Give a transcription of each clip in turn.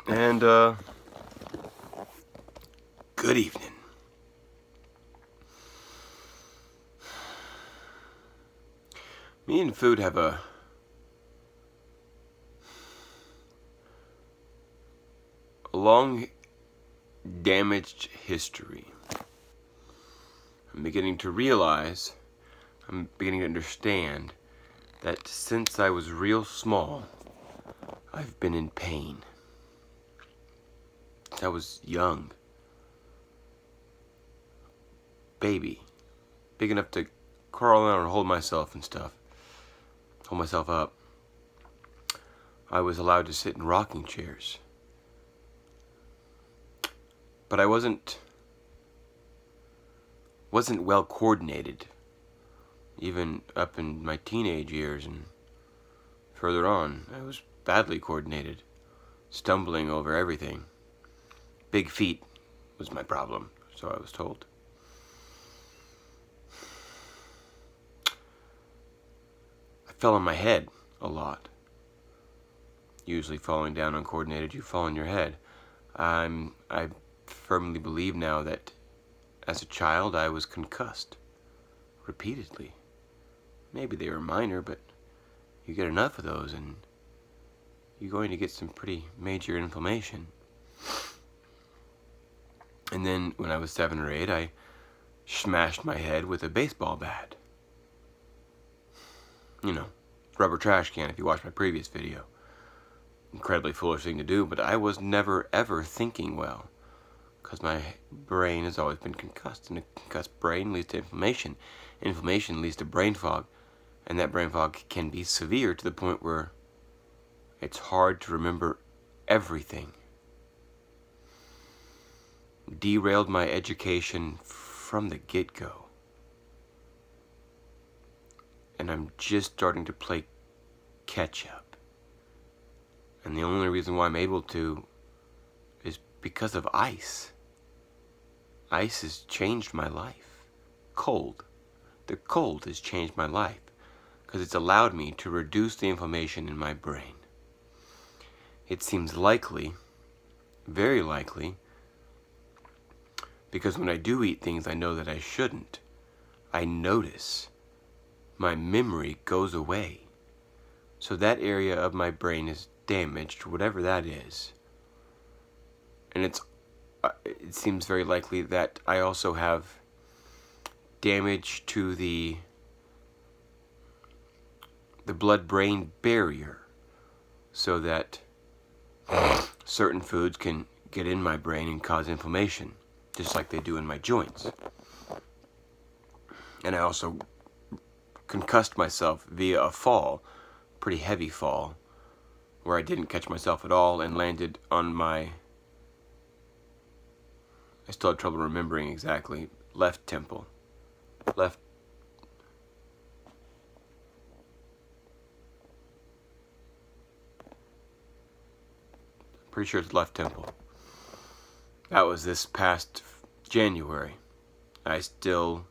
And, good evening. Me and food have a long, damaged history. I'm beginning to understand that since I was real small, I've been in pain. Since I was young. Baby. Big enough to crawl around and hold myself and stuff. Hold myself up. I was allowed to sit in rocking chairs. But I wasn't well coordinated. Even up in my teenage years and further on, I was badly coordinated. Stumbling over everything. Big feet was my problem, so I was told. I fell on my head a lot. Usually falling down uncoordinated, you fall on your head. I firmly believe now that as a child I was concussed repeatedly. Maybe they were minor, but you get enough of those and you're going to get some pretty major inflammation. And then when I was 7 or 8, I smashed my head with a baseball bat. You know, rubber trash can if you watched my previous video. Incredibly foolish thing to do, but I was never ever thinking well. Because my brain has always been concussed, and a concussed brain leads to inflammation. Inflammation leads to brain fog, and that brain fog can be severe to the point where it's hard to remember everything. Derailed my education from the get-go. And I'm just starting to play catch-up. And the only reason why I'm able to is because of ice. Ice has changed my life. Cold. The cold has changed my life because it's allowed me to reduce the inflammation in my brain. It seems likely, very likely, because when I do eat things I know that I shouldn't, I notice my memory goes away. So that area of my brain is damaged, whatever that is. And it seems very likely that I also have damage to the blood-brain barrier, so that certain foods can get in my brain and cause inflammation, just like they do in my joints. And I also concussed myself via a fall, pretty heavy fall, where I didn't catch myself at all and landed on my, I still have trouble remembering exactly, left temple. Pretty sure it's left temple. That was this past January. I'm still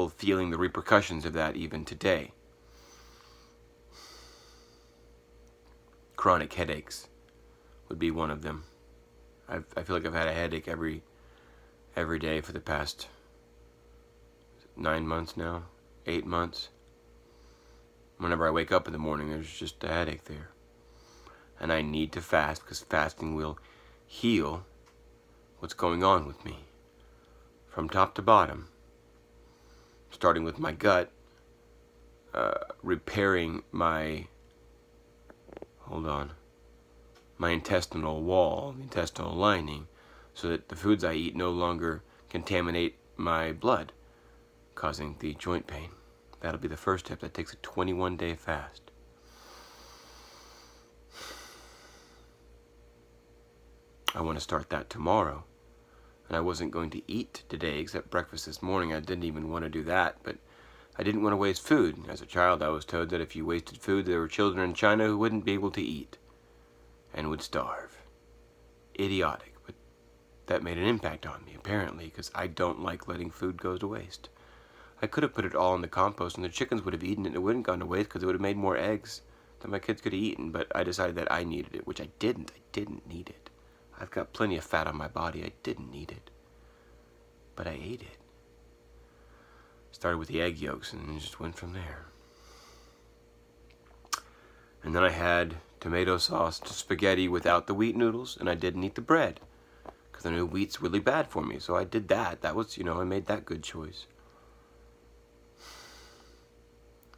feeling the repercussions of that even today. Chronic headaches would be one of them. I feel like I've had a headache every day for the past 9 months now, 8 months. Whenever I wake up in the morning, there's just a headache there. And I need to fast because fasting will heal what's going on with me from top to bottom, starting with my gut, repairing my intestinal wall, the intestinal lining, so that the foods I eat no longer contaminate my blood, causing the joint pain. That'll be the first step. That takes a 21-day fast. I want to start that tomorrow. And I wasn't going to eat today except breakfast this morning. I didn't even want to do that, but I didn't want to waste food. As a child, I was told that if you wasted food, there were children in China who wouldn't be able to eat and would starve. Idiotic, but that made an impact on me, apparently, because I don't like letting food go to waste. I could have put it all in the compost and the chickens would have eaten it and it wouldn't have gone to waste because it would have made more eggs that my kids could have eaten, but I decided that I needed it, which I didn't. I didn't need it. I've got plenty of fat on my body. I didn't need it. But I ate it. Started with the egg yolks and just went from there. And then I had tomato sauce spaghetti without the wheat noodles, and I didn't eat the bread because I knew wheat's really bad for me. So I did that. That was, I made that good choice.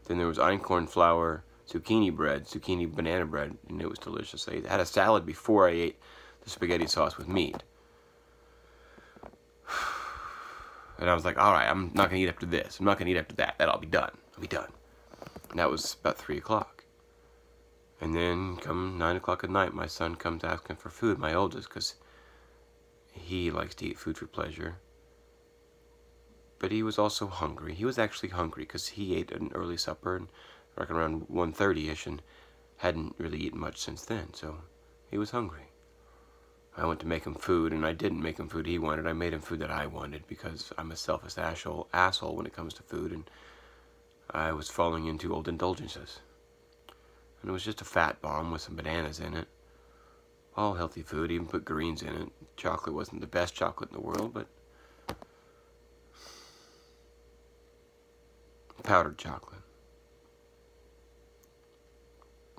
Then there was einkorn flour, zucchini banana bread, and it was delicious. I had a salad before I ate the spaghetti sauce with meat. And I was like, all right, I'm not going to eat after this. I'm not going to eat after that. That'll be done. I'll be done. And that was about 3 o'clock. And then come 9 o'clock at night, my son comes asking for food, my oldest, because he likes to eat food for pleasure. But he was also hungry. He was actually hungry because he ate an early supper, and I reckon around 1:30ish, and hadn't really eaten much since then, so he was hungry. I went to make him food, and I didn't make him food he wanted. I made him food that I wanted because I'm a selfish asshole when it comes to food, and I was falling into old indulgences. And it was just a fat bomb with some bananas in it. All healthy food, even put greens in it. Chocolate wasn't the best chocolate in the world, but powdered chocolate.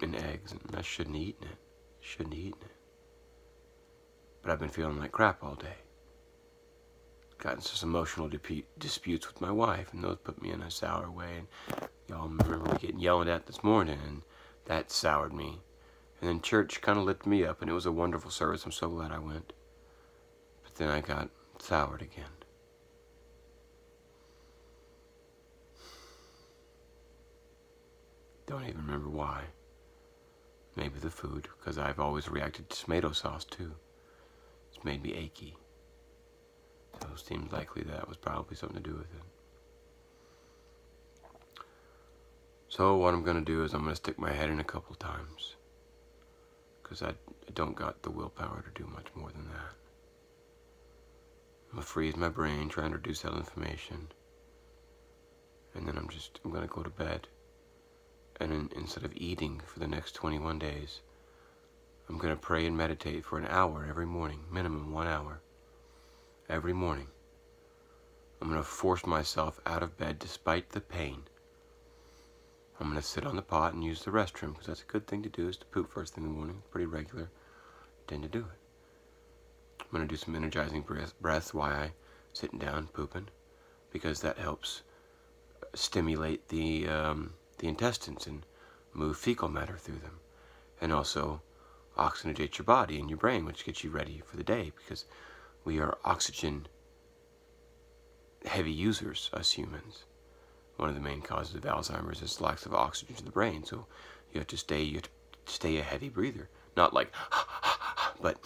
And eggs, and I shouldn't have eaten it. But I've been feeling like crap all day. Got into some emotional disputes with my wife, and those put me in a sour way. And y'all remember me getting yelled at this morning, and that soured me. And then church kind of lifted me up, and it was a wonderful service. I'm so glad I went. But then I got soured again. Don't even remember why. Maybe the food, because I've always reacted to tomato sauce too. It's made me achy. So it seems likely that was probably something to do with it. So what I'm going to do is I'm going to stick my head in a couple times. Because I don't got the willpower to do much more than that. I'm going to freeze my brain, try and reduce that inflammation. And then I'm going to go to bed. And then instead of eating for the next 21 days, I'm going to pray and meditate for an hour every morning, minimum 1 hour. Every morning. I'm going to force myself out of bed despite the pain. I'm going to sit on the pot and use the restroom, because that's a good thing to do, is to poop first thing in the morning. Pretty regular. I tend to do it. I'm going to do some energizing breaths while I'm sitting down pooping, because that helps stimulate the intestines and move fecal matter through them, and also oxygenate your body and your brain, which gets you ready for the day, because we are oxygen heavy users, us humans. One of the main causes of Alzheimer's is lack of oxygen to the brain, so you have to stay a heavy breather, not like but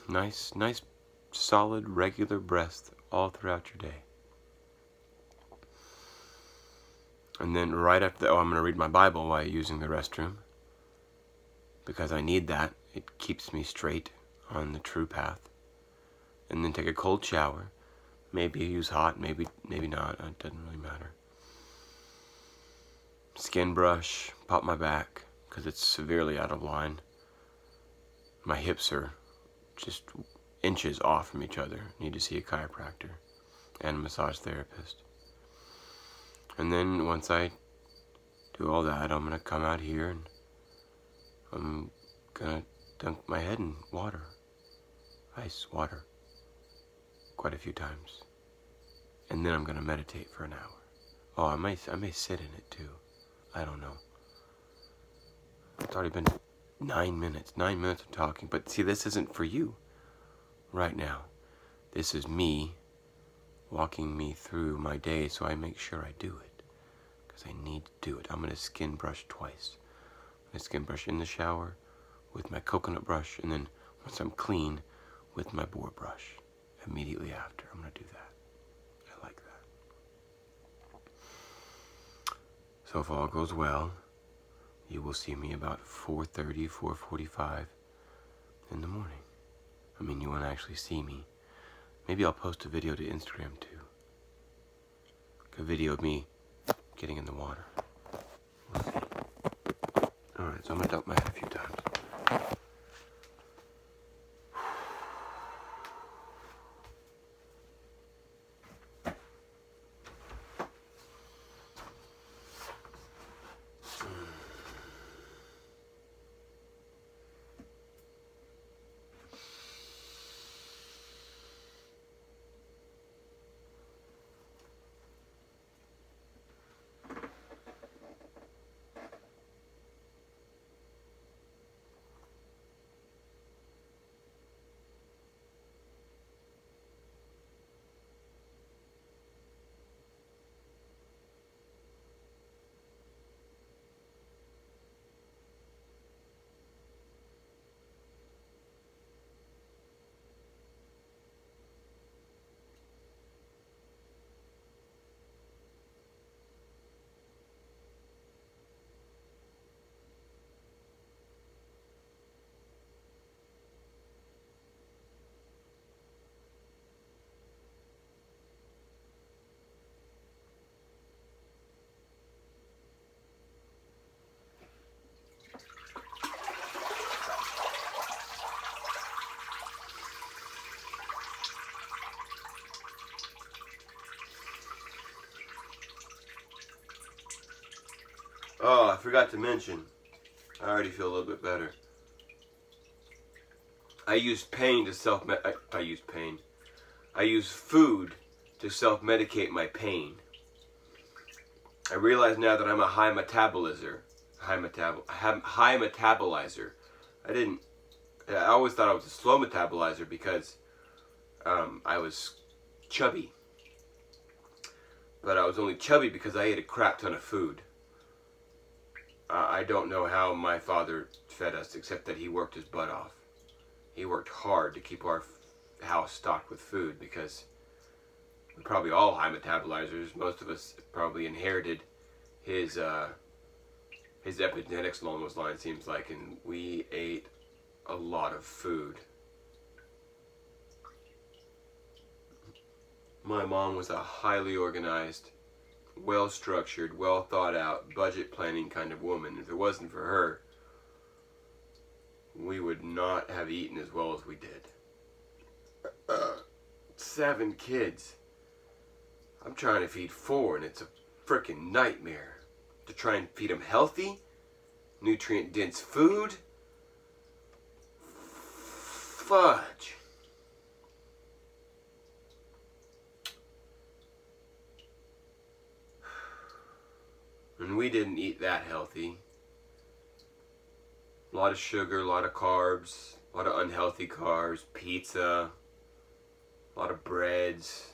nice, solid, regular breaths all throughout your day. And then right after that, I'm going to read my Bible while using the restroom, because I need that. It keeps me straight on the true path. And then take a cold shower. Maybe use hot, maybe not. It doesn't really matter. Skin brush, pop my back, because it's severely out of line. My hips are just inches off from each other. Need to see a chiropractor and a massage therapist. And then once I do all that, I'm going to come out here and I'm going to dunk my head in water. Ice water. Quite a few times. And then I'm going to meditate for an hour. Oh, I may sit in it too. I don't know. It's already been 9 minutes. 9 minutes of talking. But see, this isn't for you right now. This is me walking me through my day, so I make sure I do it. Because I need to do it. I'm going to skin brush twice. I'm going to skin brush in the shower with my coconut brush, and then once I'm clean, with my boar brush. Immediately after, I'm going to do that. I like that. So if all goes well, you will see me about 4:30, 4:45 in the morning. I mean, you won't actually see me. Maybe I'll post a video to Instagram too. A video of me getting in the water. We'll see. Alright, so I'm gonna dump my head a few times. Oh, I forgot to mention, I already feel a little bit better. I use pain to I use food to self-medicate my pain. I realize now that I'm a high metabolizer. I always thought I was a slow metabolizer because I was chubby. But I was only chubby because I ate a crap ton of food. I don't know how my father fed us, except that he worked his butt off. He worked hard to keep our house stocked with food because we're probably all high metabolizers. Most of us probably inherited his epigenetics along those lines, seems like, and we ate a lot of food. My mom was a highly organized, well-structured, well-thought-out, budget planning kind of woman. If it wasn't for her, we would not have eaten as well as we did. 7 kids. I'm trying to feed 4, and it's a freaking nightmare. To try and feed them healthy, nutrient-dense food. Fudge. And we didn't eat that healthy. A lot of sugar, a lot of carbs, a lot of unhealthy carbs, pizza, a lot of breads,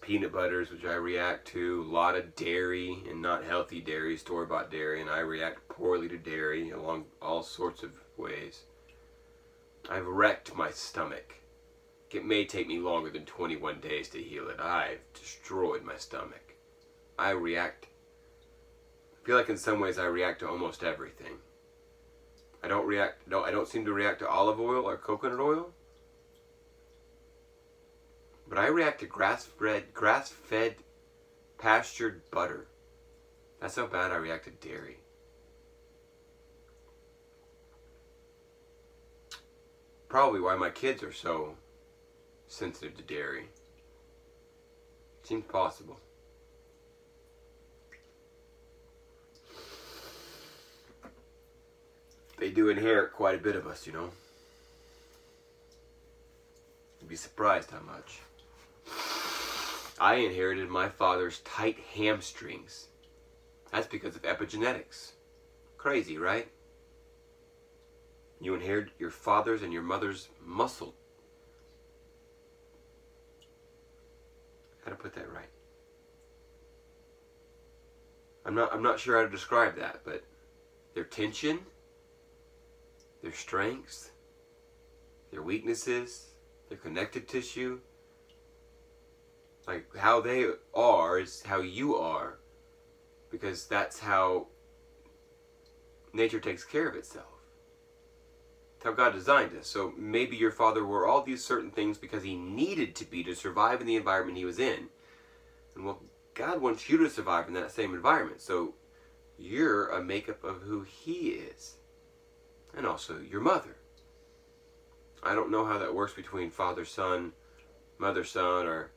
peanut butters, which I react to, a lot of dairy and not healthy dairy, store-bought dairy, and I react poorly to dairy along all sorts of ways. I've wrecked my stomach. It may take me longer than 21 days to heal it. I've destroyed my stomach. I feel like in some ways I react to almost everything. I don't seem to react to olive oil or coconut oil. But I react to grass-fed, pastured butter. That's how bad I react to dairy. Probably why my kids are so sensitive to dairy. Seems possible. They do inherit quite a bit of us, you know. You'd be surprised how much. I inherited my father's tight hamstrings. That's because of epigenetics. Crazy, right? You inherit your father's and your mother's muscle. How to put that right? I'm not sure how to describe that, but their tension, their strengths, their weaknesses, their connective tissue, like how they are is how you are, because that's how nature takes care of itself. how God designed us. So maybe your father wore all these certain things because he needed to be to survive in the environment he was in. And well, God wants you to survive in that same environment. So you're a makeup of who he is. And also your mother. I don't know how that works between father-son, mother-son, or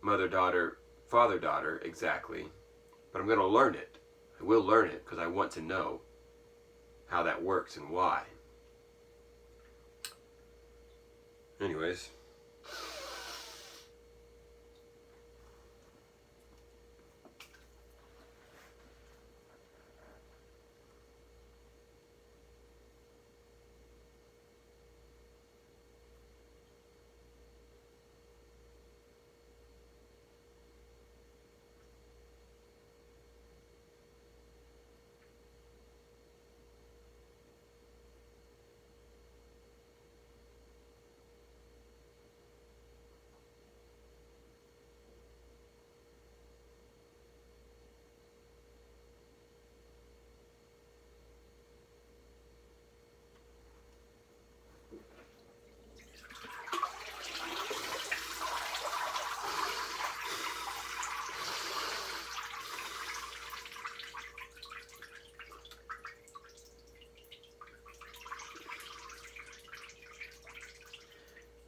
mother-daughter, father-daughter exactly. But I'm going to learn it. I will learn it because I want to know how that works and why. Anyways.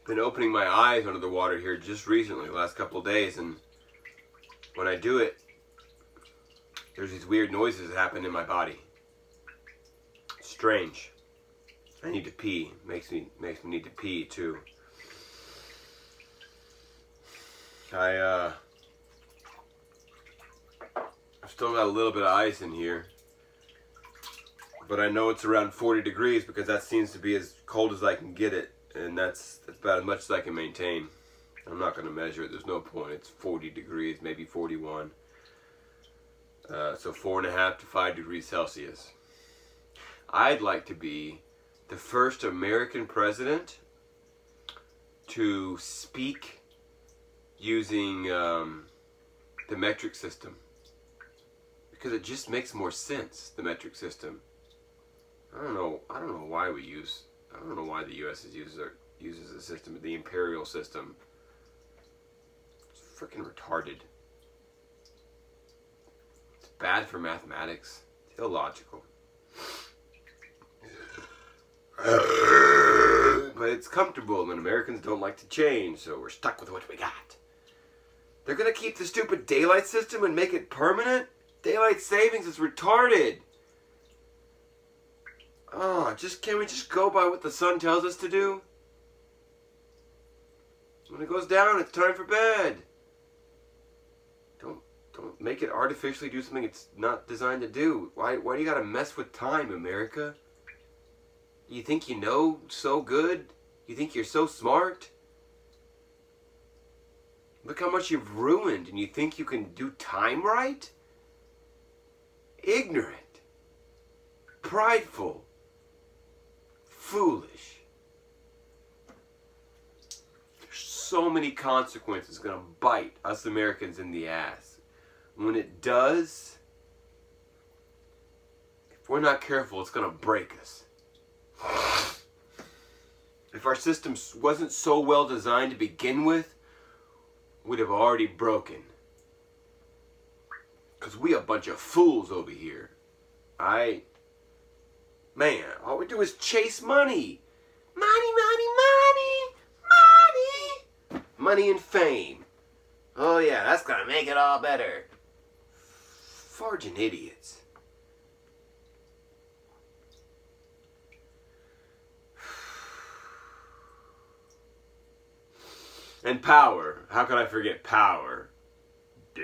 Been opening my eyes under the water here just recently, the last couple of days, and when I do it, there's these weird noises that happen in my body. It's strange. I need to pee. Makes me need to pee too. I've still got a little bit of ice in here, but I know it's around 40 degrees because that seems to be as cold as I can get it. And that's about as much as I can maintain. I'm not going to measure it. There's no point. It's 40 degrees, maybe 41. So 4.5 to 5 degrees Celsius. I'd like to be the first American president to speak using the metric system. Because it just makes more sense, the metric system. I don't know why we use... I don't know why the U.S. uses the system, the imperial system. It's freaking retarded. It's bad for mathematics. It's illogical. But it's comfortable, and Americans don't like to change, so we're stuck with what we got. They're going to keep the stupid daylight system and make it permanent? Daylight savings is retarded. Oh, can we just go by what the sun tells us to do? When it goes down, it's time for bed. Don't make it artificially do something it's not designed to do. Why do you gotta mess with time, America? You think you know so good? You think you're so smart? Look how much you've ruined, and you think you can do time right? Ignorant. Prideful. Foolish. There's so many consequences going to bite us Americans in the ass. When it does, if we're not careful, it's going to break us. If our system wasn't so well designed to begin with, we'd have already broken. Because we a bunch of fools over here. Man, all we do is chase money. Money, money, money, money. Money and fame. Oh yeah, that's gonna make it all better. Fargin' idiots. And power. How could I forget power? Duh.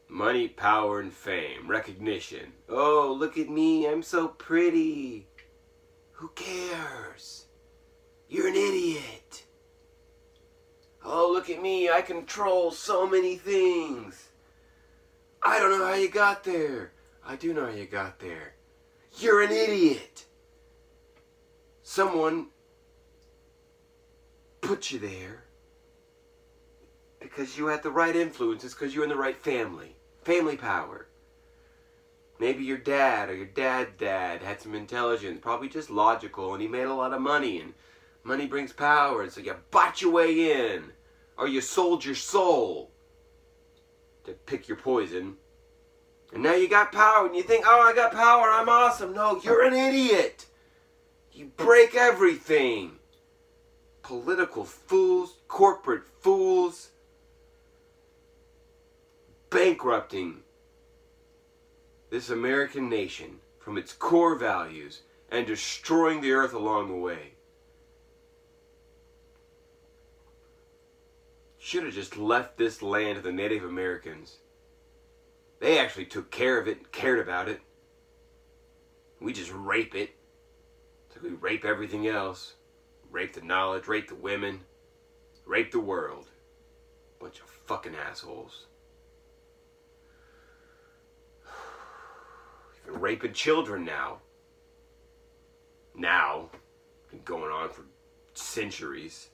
Money, power, and fame. Recognition. Oh, look at me. I'm so pretty. Who cares? You're an idiot. Oh, look at me. I control so many things. I don't know how you got there. I do know how you got there. You're an idiot. Someone put you there because you had the right influences, because you're in the right family. Family power. Maybe your dad or your dad had some intelligence, probably just logical, and he made a lot of money, and money brings power, and so you bought your way in, or you sold your soul to pick your poison, and now you got power, and you think, oh, I got power, I'm awesome. No, you're an idiot. You break everything. Political fools, corporate fools, bankrupting this American nation from its core values and destroying the earth along the way. Should have just left this land to the Native Americans. They actually took care of it and cared about it. We just rape it. It's like we rape everything else. Rape the knowledge, rape the women, rape the world. Bunch of fucking assholes. Even raping children now. Been going on for centuries.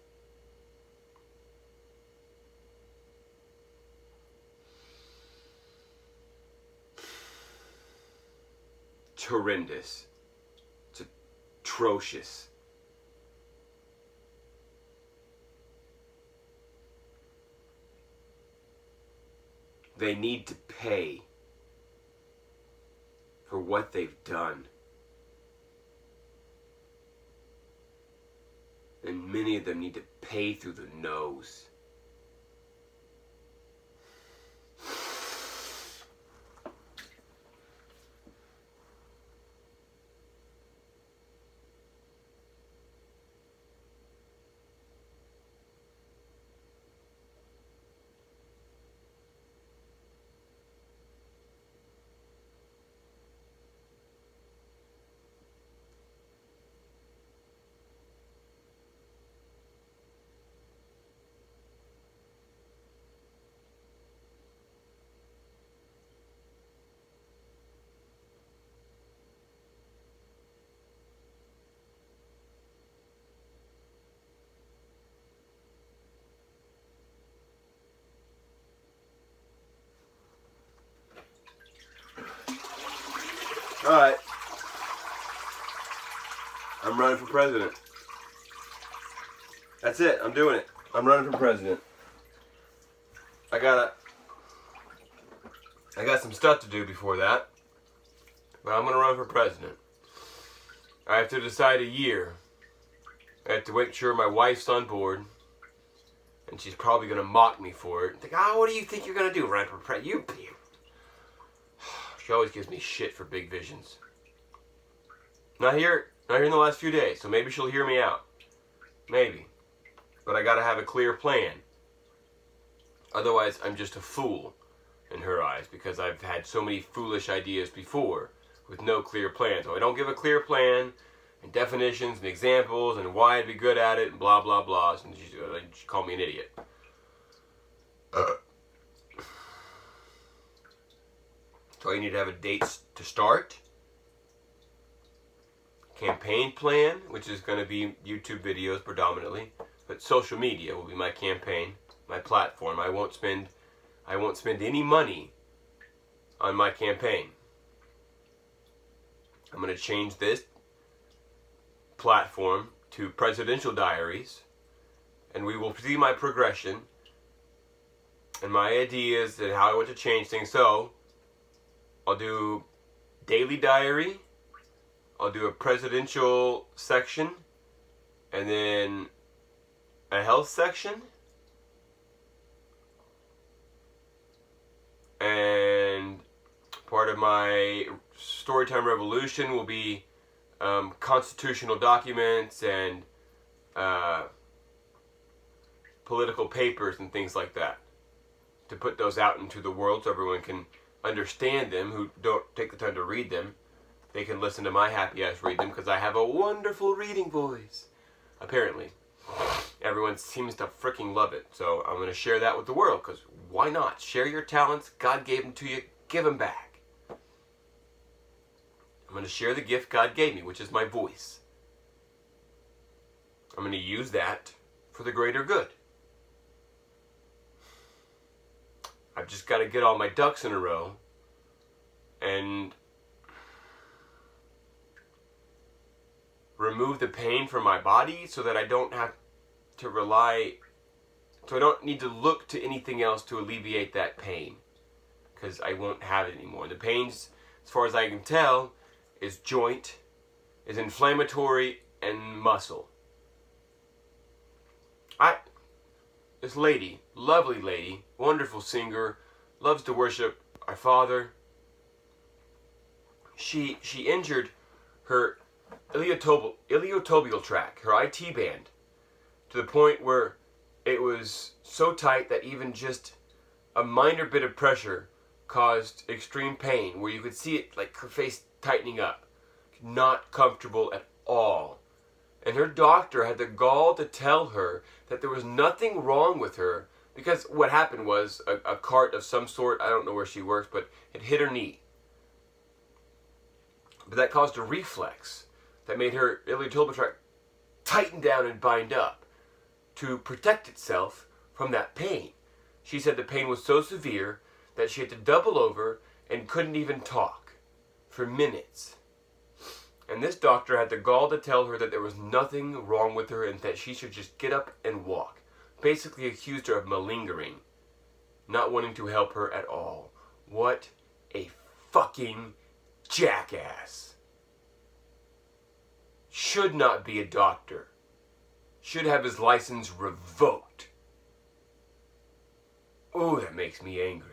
It's horrendous. It's atrocious. They need to pay for what they've done. And many of them need to pay through the nose. Alright. I'm running for president. That's it. I'm doing it. I'm running for president. I got some stuff to do before that. But I'm going to run for president. I have to decide a year. I have to make sure my wife's on board. And she's probably going to mock me for it. Think, what do you think you're going to do? Run for president? You. She always gives me shit for big visions. Not here in the last few days, so maybe she'll hear me out. Maybe. But I gotta have a clear plan. Otherwise, I'm just a fool in her eyes, because I've had so many foolish ideas before with no clear plan. So I don't give a clear plan, and definitions, and examples, and why I'd be good at it, and blah, blah, blah. And she called me an idiot. So you need to have a date to start, campaign plan, which is going to be YouTube videos predominantly, but social media will be my campaign, my platform. I won't spend any money on my campaign. I'm going to change this platform to Presidential Diaries, and we will see my progression and my ideas and how I want to change things. So I'll do daily diary, I'll do a presidential section, and then a health section, and part of my Storytime Revolution will be constitutional documents and political papers and things like that, to put those out into the world so everyone can understand them who don't take the time to read them. They can listen to my happy ass read them, because I have a wonderful reading voice. Apparently. Everyone seems to freaking love it. So I'm going to share that with the world, because why not? Share your talents. God gave them to you. Give them back. I'm going to share the gift God gave me, which is my voice. I'm going to use that for the greater good. I've just got to get all my ducks in a row and remove the pain from my body so that I don't have to rely, so I don't need to look to anything else to alleviate that pain, because I won't have it anymore. The pains, as far as I can tell, is joint, is inflammatory, and muscle. This lady, lovely lady, wonderful singer, loves to worship our Father. She injured her iliotibial tract, her IT band, to the point where it was so tight that even just a minor bit of pressure caused extreme pain, where you could see it, like her face tightening up. Not comfortable at all. And her doctor had the gall to tell her that there was nothing wrong with her, because what happened was a cart of some sort, I don't know where she works, but it hit her knee. But that caused a reflex that made her iliotibial tract tighten down and bind up to protect itself from that pain. She said the pain was so severe that she had to double over and couldn't even talk for minutes. And this doctor had the gall to tell her that there was nothing wrong with her and that she should just get up and walk. Basically accused her of malingering, not wanting to help her at all. What a fucking jackass. Should not be a doctor. Should have his license revoked. Oh, that makes me angry.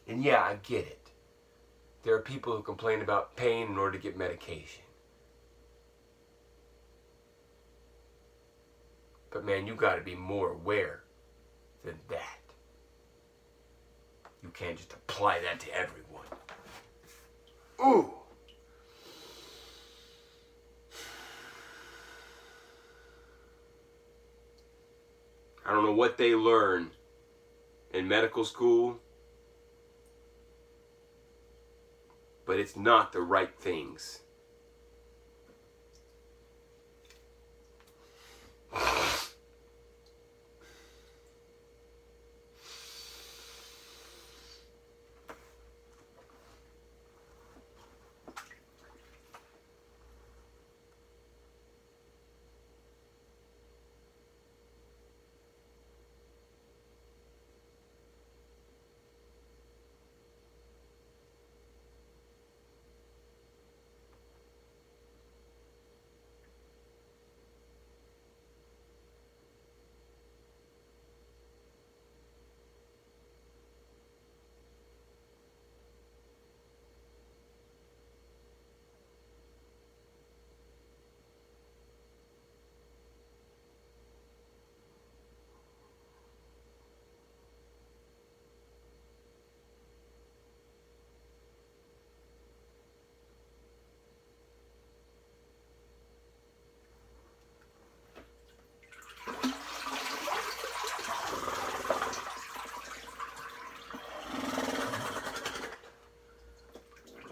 And yeah, I get it. There are people who complain about pain in order to get medication. But man, you gotta be more aware than that. You can't just apply that to everyone. Ooh! I don't know what they learn in medical school, but it's not the right things.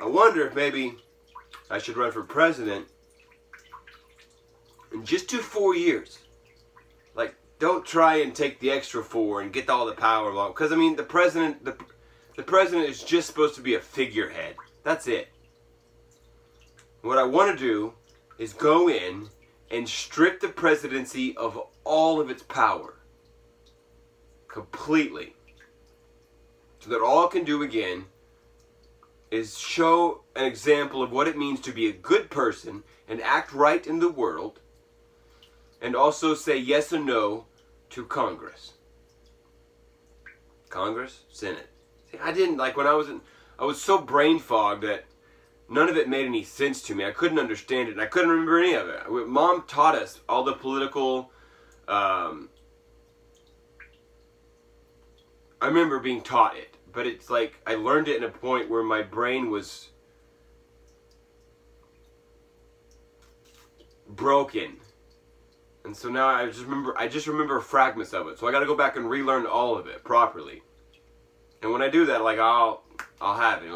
I wonder if maybe I should run for president and just do 4 years. Like, don't try and take the extra 4 and get all the power. Because I mean, the president is just supposed to be a figurehead. That's it. What I want to do is go in and strip the presidency of all of its power. Completely. So that all it can do again is show an example of what it means to be a good person and act right in the world, and also say yes or no to Congress. Congress? Senate. See, I didn't, like, when I was so brain fogged that none of it made any sense to me. I couldn't understand it, and I couldn't remember any of it. Mom taught us all the political, I remember being taught it. But it's like, I learned it in a point where my brain was broken. And so now I just remember fragments of it. So I gotta go back and relearn all of it properly. And when I do that, like, I'll have it.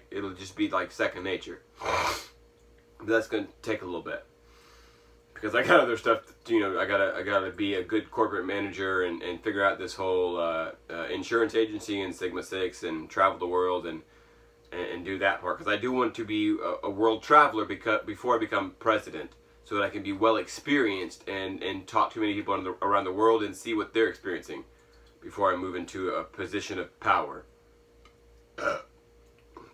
It'll just be like second nature. But that's gonna take a little bit. Because I got other stuff, I gotta be a good corporate manager and figure out this whole insurance agency and Sigma 6 and travel the world and and do that part, because I do want to be a world traveler before I become president, so that I can be well experienced and talk to many people around the world and see what they're experiencing before I move into a position of power.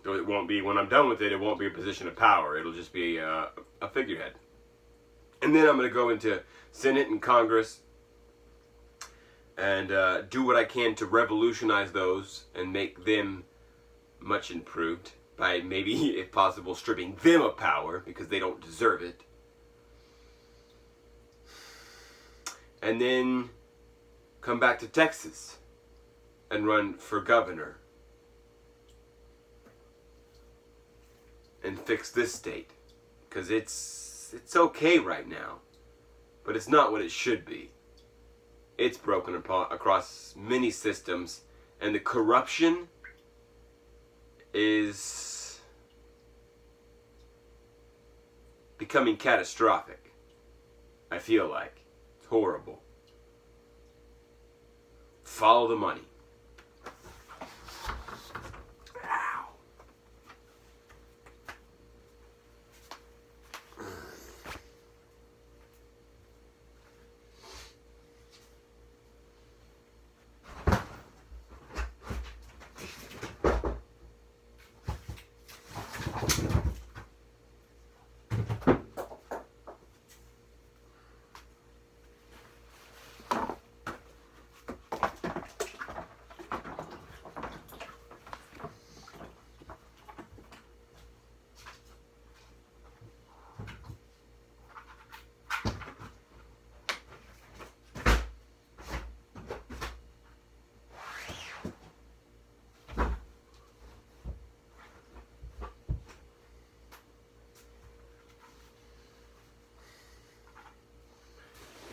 So it won't be, when I'm done with it, it won't be a position of power. It'll just be a figurehead. And then I'm going to go into Senate and Congress and do what I can to revolutionize those and make them much improved by maybe, if possible, stripping them of power because they don't deserve it. And then come back to Texas and run for governor and fix this state, because it's okay right now, but it's not what it should be. It's broken apart across many systems, and the corruption is becoming catastrophic. I feel like it's horrible. Follow the money.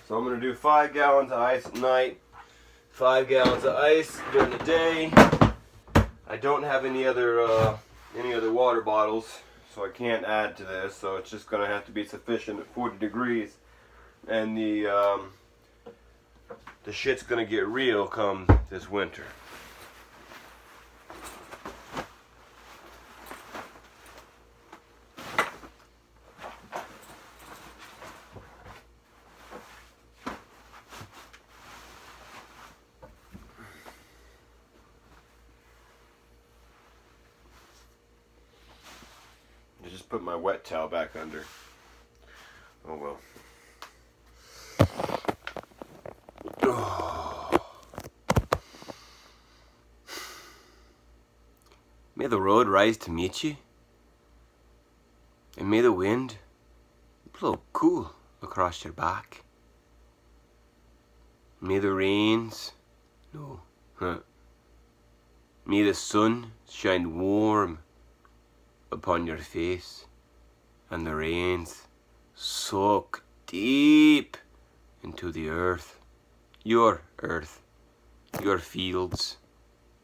So I'm going to do 5 gallons of ice at night, 5 gallons of ice during the day. I don't have any other water bottles, so I can't add to this. So it's just going to have to be sufficient at 40 degrees. And the shit's going to get real come this winter. Just put my wet towel back under. Oh well. Oh. May the road rise to meet you, and may the wind blow cool across your back. May the rains, may the sun shine warm upon your face, and the rains soak deep into the earth, your fields,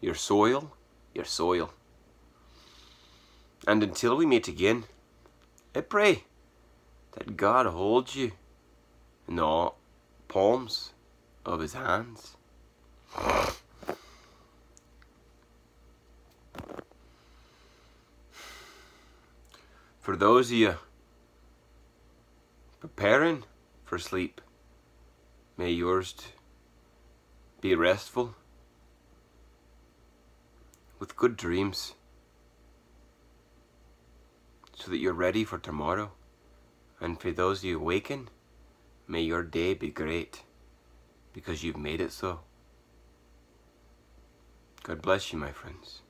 your soil. And until we meet again, I pray that God holds you in the palms of his hands. For those of you preparing for sleep, may yours be restful with good dreams, so that you're ready for tomorrow. And for those of you awaken, may your day be great, because you've made it so. God bless you, my friends.